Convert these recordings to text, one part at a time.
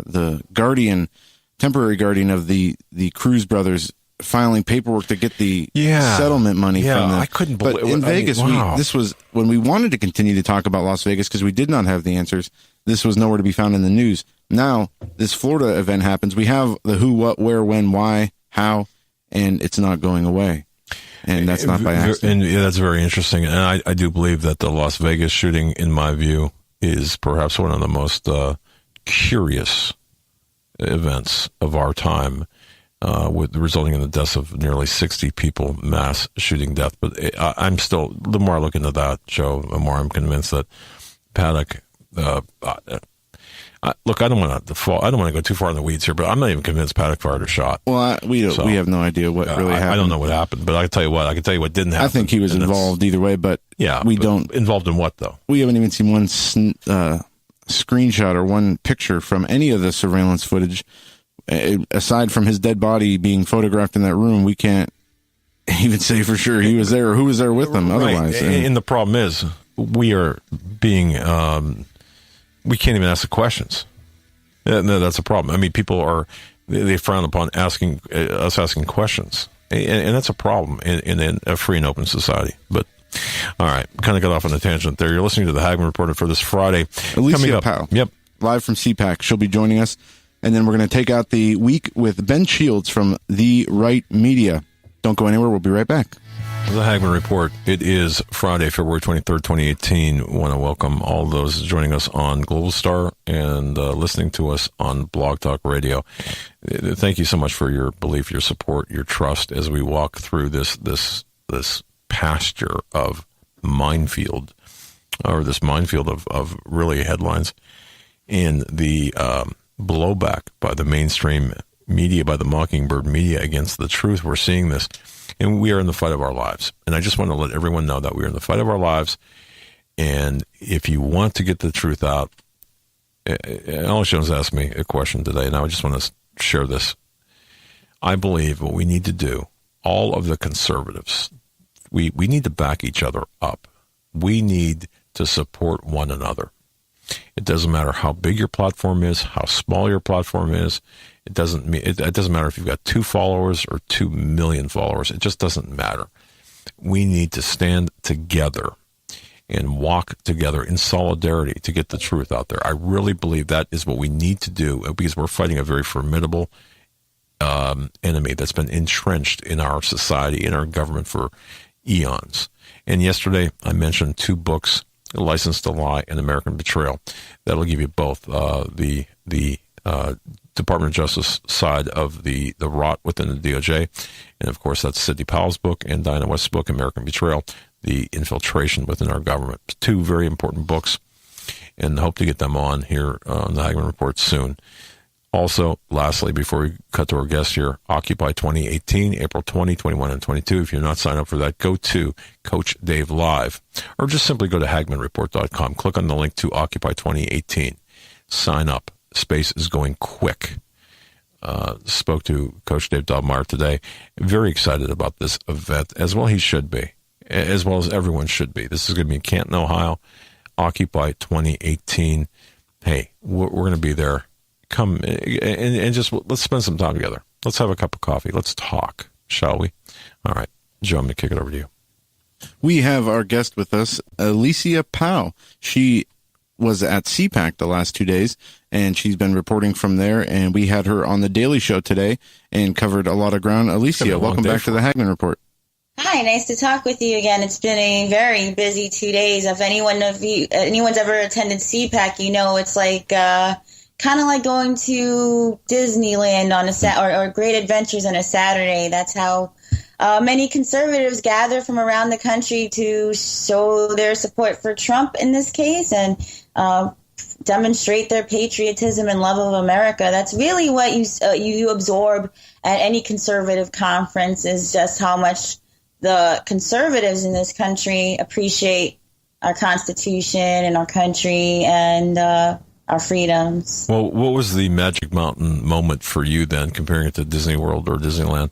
the guardian, temporary guardian of the Cruz brothers filing paperwork to get the settlement money from them. I couldn't believe it. But in Vegas, wow. this was when we wanted to continue to talk about Las Vegas because we did not have the answers. This was nowhere to be found in the news. Now, this Florida event happens. We have the who, what, where, when, why, how, and it's not going away. And that's not by accident. And that's very interesting. And I do believe that the Las Vegas shooting, in my view, is perhaps one of the most curious events of our time. With resulting in the deaths of nearly 60 people, mass shooting death. But I'm still, the more I look into that, Joe, the more I'm convinced that Paddock. Look, I don't want to fall. I don't want to go too far in the weeds here, but I'm not even convinced Paddock fired a shot. Well, we have no idea what really happened. I don't know what happened, but I can tell you what. I can tell you what didn't happen. I think he was involved either way, but we don't. Involved in what though? We haven't even seen one screenshot or one picture from any of the surveillance footage. Aside from his dead body being photographed in that room, we can't even say for sure he was there or who was there with him otherwise. Right. And the problem is we are being, we can't even ask the questions. That's a problem. I mean, people they frown upon asking questions. And that's a problem in a free and open society. But, all right, kind of got off on a tangent there. You're listening to the Hagmann Report for this Friday. Alicia Powell. Yep. Live from CPAC. She'll be joining us. And then we're going to take out the week with Ben Shields from The Right Media. Don't go anywhere. We'll be right back. The Hagmann Report. It is Friday, February 23rd, 2018. I want to welcome all those joining us on Global Star and listening to us on Blog Talk Radio. Thank you so much for your belief, your support, your trust as we walk through this pasture of minefield, or this minefield of really headlines in the blowback by the mainstream media, by the Mockingbird media against the truth. We're seeing this, and we are in the fight of our lives. And I just want to let everyone know that we are in the fight of our lives. And if you want to get the truth out, Alex Jones asked me a question today, and I just want to share this. I believe what we need to do, all of the conservatives, we need to back each other up. We need to support one another. It doesn't matter how big your platform is, how small your platform is. It doesn't matter if you've got 2 followers or 2 million followers. It just doesn't matter. We need to stand together and walk together in solidarity to get the truth out there. I really believe that is what we need to do, because we're fighting a very formidable enemy that's been entrenched in our society, in our government for eons. And yesterday I mentioned 2 books, License to Lie and American Betrayal. That'll give you both the Department of Justice side of the rot within the DOJ, and of course that's Sidney Powell's book and Diana West's book, American Betrayal, the infiltration within our government. 2 very important books, and hope to get them on here on the Hagmann Report soon. Also, lastly, before we cut to our guest here, Occupy 2018, April 20, 21, and 22. If you're not signed up for that, go to Coach Dave Live, or just simply go to HagmannReport.com. Click on the link to Occupy 2018. Sign up. Space is going quick. Spoke to Coach Dave Dobmeyer today. Very excited about this event, as well he should be, as well as everyone should be. This is going to be in Canton, Ohio, Occupy 2018. Hey, we're going to be there. Come and just let's spend some time together. Let's have a cup of coffee. Let's talk, shall we? All right, Joe, I'm going to kick it over to you. We have our guest with us, Alicia Powell. She was at CPAC the last 2 days, and she's been reporting from there, and we had her on the Daily Show today and covered a lot of ground. Alicia, welcome back to the Hagmann Report. Hi, nice to talk with you again. It's been a very busy 2 days. If anyone's ever attended CPAC, you know it's like kind of like going to Disneyland on or Great Adventures on a Saturday. That's how many conservatives gather from around the country to show their support for Trump in this case and demonstrate their patriotism and love of America. That's really what you absorb at any conservative conference, is just how much the conservatives in this country appreciate our Constitution and our country and our freedoms. Well, what was the Magic Mountain moment for you then, comparing it to Disney World or Disneyland,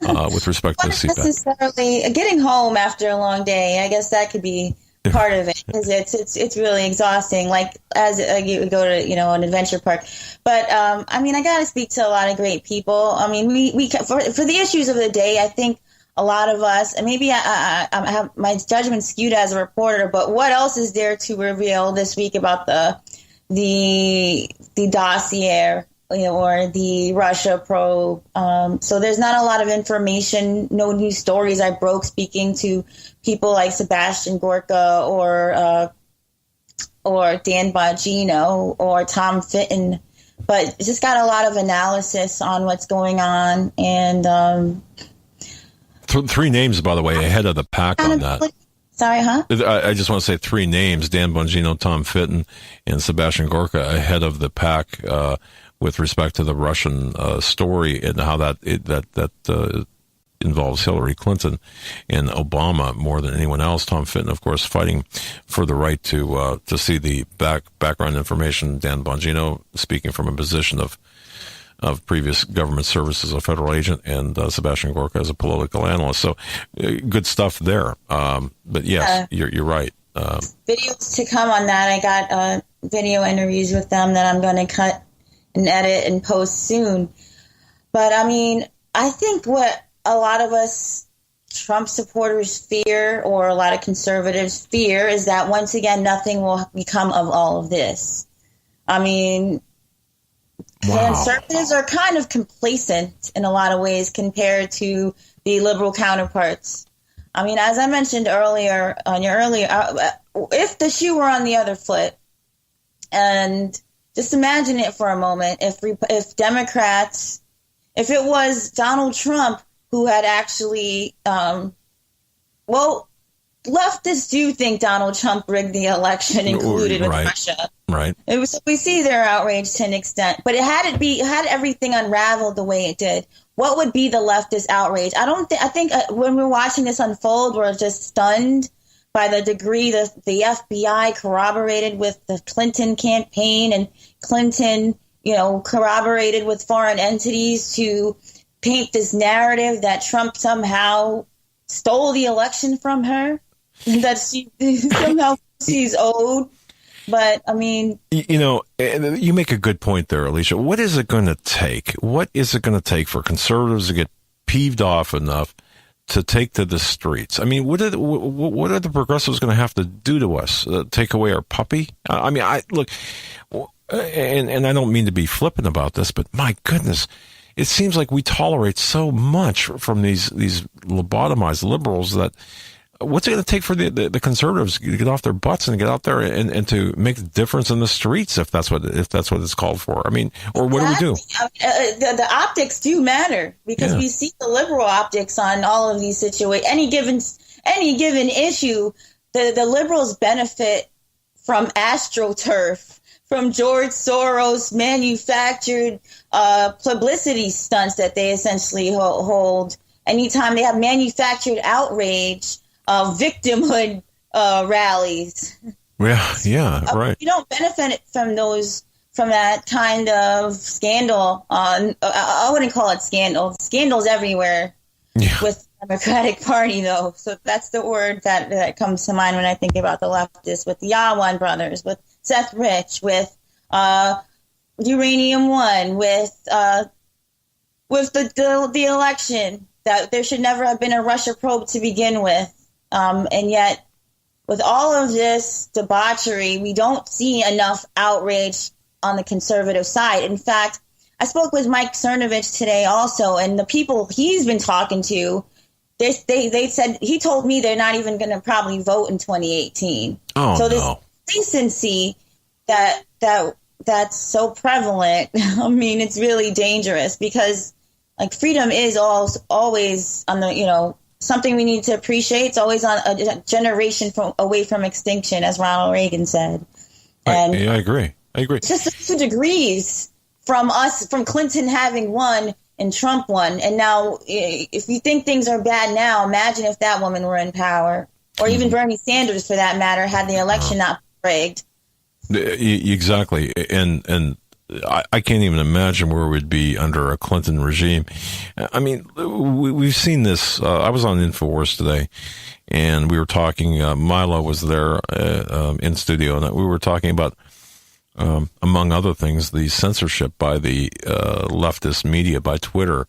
with respect to CPAC? Not necessarily getting home after a long day. I guess that could be part of it, because it's really exhausting. Like as you go to an adventure park, but I mean, I got to speak to a lot of great people. I mean, we for the issues of the day, I think a lot of us, and maybe I have my judgment skewed as a reporter, but what else is there to reveal this week about the dossier, or the Russia probe? So there's not a lot of information, no new stories I broke speaking to people like Sebastian Gorka or Dan Bongino or Tom Fitton, but just got a lot of analysis on what's going on. And three names, by the way, ahead of the pack on that. Sorry, huh? I just want to say three names: Dan Bongino, Tom Fitton, and Sebastian Gorka ahead of the pack with respect to the Russian story and how that involves Hillary Clinton and Obama more than anyone else. Tom Fitton, of course, fighting for the right to see the background information. Dan Bongino speaking from a position of previous government service as a federal agent, and Sebastian Gorka as a political analyst. So good stuff there. But yes, you're right. Videos to come on that. I got video interviews with them that I'm going to cut and edit and post soon. But I mean, I think what a lot of us Trump supporters fear, or a lot of conservatives fear, is that once again, nothing will become of all of this. I mean, conservatives are kind of complacent in a lot of ways compared to the liberal counterparts. I mean, as I mentioned earlier, if the shoe were on the other foot, and just imagine it for a moment, if Democrats, if it was Donald Trump who had actually, leftists do think Donald Trump rigged the election, included with Russia. Right. We see their outrage to an extent, but had everything unraveled the way it did, what would be the leftist outrage? I think when we're watching this unfold, we're just stunned by the degree the FBI corroborated with the Clinton campaign, and Clinton, corroborated with foreign entities to paint this narrative that Trump somehow stole the election from her, that she's owed. But I mean, you make a good point there, Alicia. What is it going to take? What is it going to take for conservatives to get peeved off enough to take to the streets? I mean, what are the progressives going to have to do to us? Take away our puppy? I mean, look, and I don't mean to be flippant about this, but my goodness, it seems like we tolerate so much from these lobotomized liberals that. What's it going to take for the conservatives to get off their butts and get out there and to make a difference in the streets if that's what it's called for? I mean, or what do we do? The optics do matter, because we see the liberal optics on all of these situations. Any given issue, the liberals benefit from AstroTurf, from George Soros manufactured publicity stunts that they essentially hold. Anytime they have manufactured outrage. Victimhood rallies. Yeah, right. You don't benefit from that kind of scandal. I wouldn't call it scandal. Scandals everywhere with the Democratic Party, though. So that's the word that comes to mind when I think about the leftists, with the Yawan brothers, with Seth Rich, with Uranium One, with the election, that there should never have been a Russia probe to begin with. And yet, with all of this debauchery, we don't see enough outrage on the conservative side. In fact, I spoke with Mike Cernovich today also, and the people he's been talking to, they said, he told me they're not even going to probably vote in 2018. Oh, so this decency that's so prevalent, I mean, it's really dangerous, because like freedom is always on the, something we need to appreciate. It's always on a generation away from extinction, as Ronald Reagan said. And I agree. It's just 2 degrees from Clinton having won and Trump won. And now, if you think things are bad now, imagine if that woman were in power, or even Bernie Sanders, for that matter, had the election not rigged. Exactly. And I can't even imagine where we'd be under a Clinton regime. I mean, we've seen this. I was on InfoWars today, and we were talking. Milo was there in studio, and we were talking about, among other things, the censorship by the leftist media, by Twitter.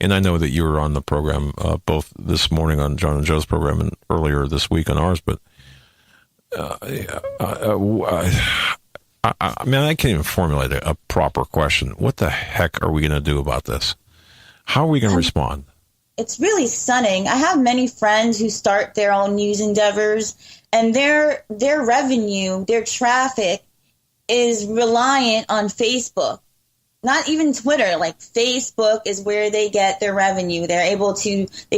And I know that you were on the program both this morning on John and Joe's program and earlier this week on ours, but I mean, I can't even formulate a proper question. What the heck are we going to do about this? How are we going to respond? It's really stunning. I have many friends who start their own news endeavors, and their revenue, their traffic is reliant on Facebook. Not even Twitter, like Facebook is where they get their revenue. They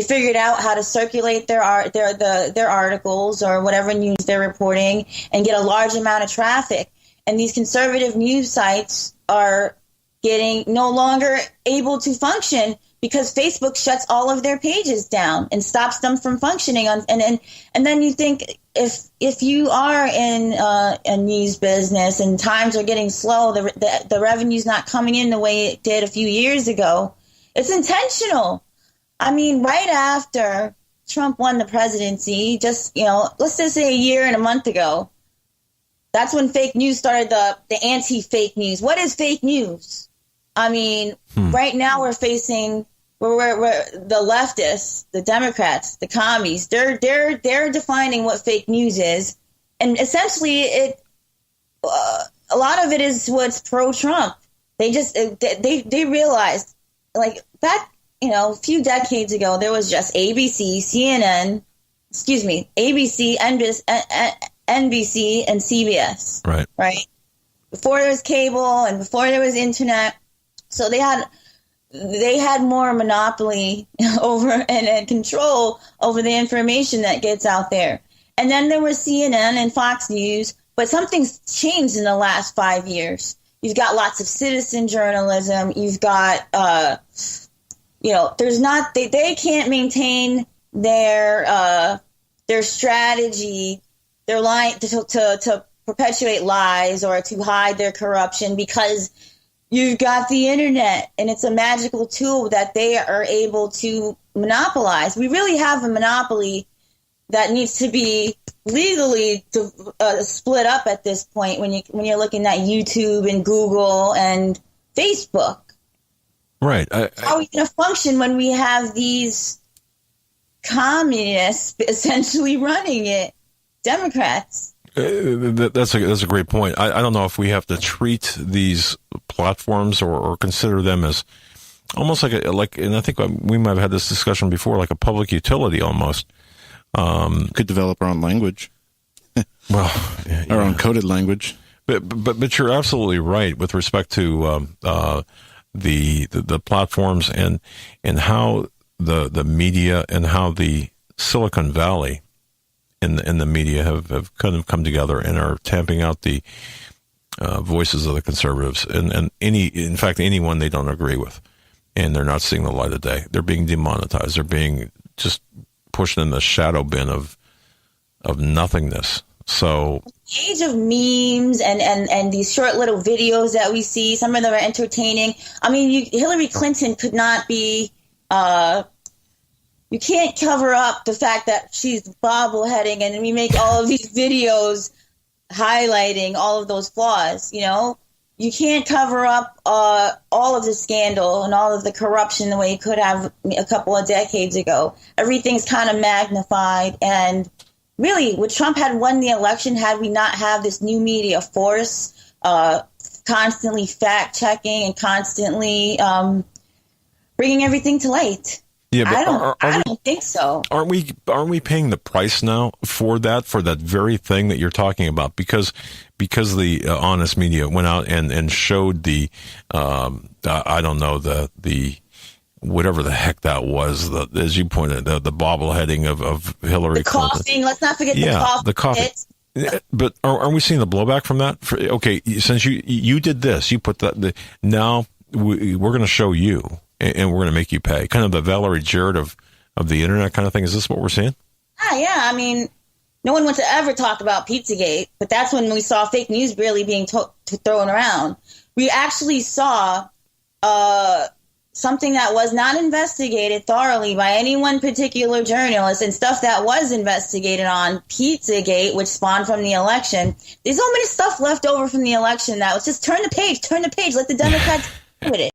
figured out how to circulate their articles or whatever news they're reporting and get a large amount of traffic. And these conservative news sites are getting no longer able to function because Facebook shuts all of their pages down and stops them from functioning. And then you think if you are in a news business and times are getting slow, the revenue's not coming in the way it did a few years ago. It's intentional. I mean, right after Trump won the presidency, let's just say a year and a month ago, that's when fake news started, the anti-fake news. What is fake news? I mean, right now we're facing we're the leftists, the Democrats, the commies. They're defining what fake news is, and essentially a lot of it is what's pro-Trump. They just they realized, like, back a few decades ago, there was just ABC, NBC, and CBS. Right. Before there was cable and before there was internet, so they had more monopoly over and control over the information that gets out there. And then there was CNN and Fox News, but something's changed in the last 5 years. You've got lots of citizen journalism. You've got, they can't maintain their strategy. They're lying to perpetuate lies or to hide their corruption because you've got the internet, and it's a magical tool that they are able to monopolize. We really have a monopoly that needs to be legally split up at this point when you're looking at YouTube and Google and Facebook. Right. How are we going to function when we have these communists essentially running it? Democrats. That's a great point. I don't know if we have to treat these platforms or consider them as almost like, and I think we might have had this discussion before, like a public utility almost. Could develop our own language. Well, our own coded language. But you're absolutely right with respect to the platforms and how the media and how the Silicon Valley and the media have kind of come together and are tamping out the voices of the conservatives and in fact anyone they don't agree with, and they're not seeing the light of day. They're being demonetized. They're being just pushed in the shadow bin of nothingness. So the age of memes and these short little videos that we see, some of them are entertaining. I mean, Hillary Clinton could not be. You can't cover up the fact that she's bobbleheading, and we make all of these videos highlighting all of those flaws. You can't cover up all of the scandal and all of the corruption the way you could have a couple of decades ago. Everything's kind of magnified, and really, would Trump had won the election had we not have this new media force constantly fact checking and constantly bringing everything to light? Yeah, but I don't think so. Aren't we paying the price now for that very thing that you're talking about? Because the honest media went out and showed the I don't know, the whatever the heck that was, as you pointed out, the bobbleheading of Hillary Clinton. The coughing. Let's not forget the coughing. But aren't we seeing the blowback from that? Okay, since you did this, you put that. Now we're going to show you. And we're going to make you pay. Kind of the Valerie Jarrett of the internet kind of thing. Is this what we're seeing? Yeah. I mean, no one wants to ever talk about Pizzagate, but that's when we saw fake news really being thrown around. we actually saw something that was not investigated thoroughly by any one particular journalist, and stuff that was investigated on Pizzagate, which spawned from the election. There's so many stuff left over from the election that was just turn the page, let the Democrats do with it.